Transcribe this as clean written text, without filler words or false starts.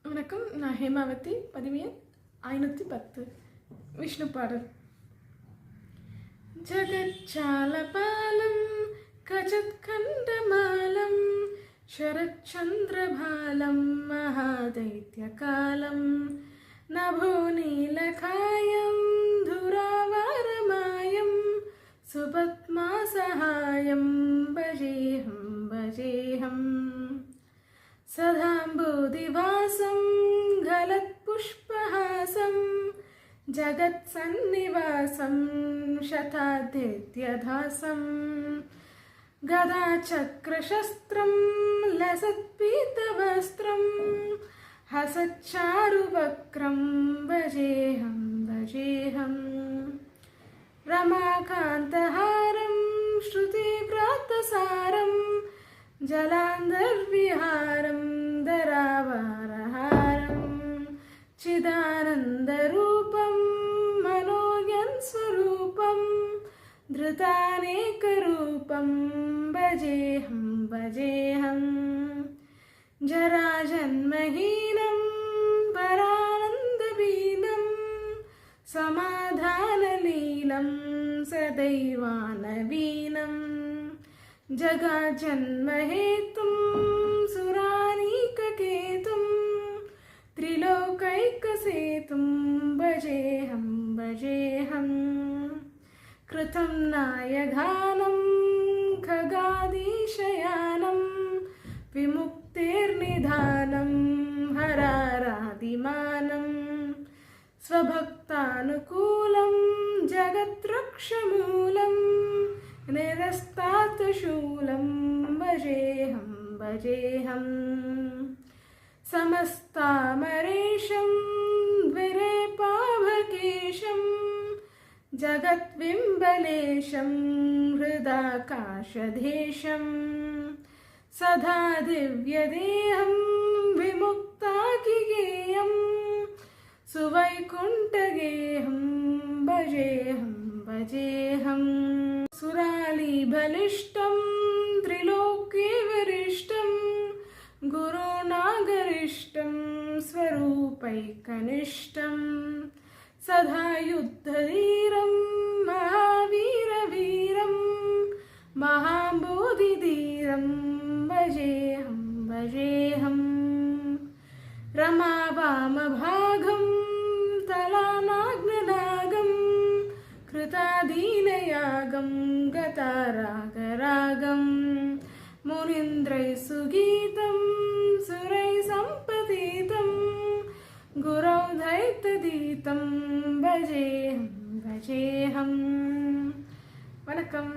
வணக்கம். நான் ஹேமாவதி. பதிவு எண் 510. விஷ்ணு பாடல். ஜகச்சாலபாலம் கஜத்கண்டமாலம் शरच्चन्द्रभालं महादैत्यकालं नभोनीलकायं धुरावारमायं सुपद्मासहायं भजेऽहं भजेऽहं सदाम्बोधिवासं गलत्पुष्पहासं जगत्सन्निवासं शतादित्यधासं गदाचक्रशस्त्रं लसत्पीतवस्त्रं हसच्चारुवक्त्रं भजेऽहं भजेऽहं रमाकान्तहारं श्रुतिव्रातसारं जलान्धर्विहारं दरावारहारं चिदानन्दरूपं मनोज्ञं स्वरूपं धृतानेकरूपं भजेऽहं भजेऽहं जराजन्महीनं परानन्दवीनं समाधानलीलं सदैवानवीनं जगाजन्महेतुं सुरानीककेतुं त्रिलोकैकसेतुं भजेऽहं भजेऽहं कृतं नायघानं खगादीशयानं विमुक्तेर्निधानं हरारादिमानं स्वभक्तानुकूलं जगत्रक्षमूलं निरस्तातशूलं भजेऽहं भजेऽहं समस्तामरेशं द्विरेपाभकेशं जगद्विम्बलेशं हृदाकाशधेशं सदा दिव्यदेहं विमुक्ताकिगेयं सुवैकुण्ठगेहं भजेऽहं भजेऽहं सुरालीबलिष्ठं त्रिलोक्यवरिष्ठं गुरुणागरिष्ठं स्वरूपैकनिष्ठं सदा युद्धधीरं महावीरवीरं महाबोधिधीरं भजेऽहं भजेऽहं रमावामभागं तलानाग्ननागं कृतादीनयागं गतारागरागं मुनीन्द्रैः सुगीतं सुरैः सम्पतितं गुरौ दैत्यदीतं भजेऽहं भजेऽहं. வணக்கம்.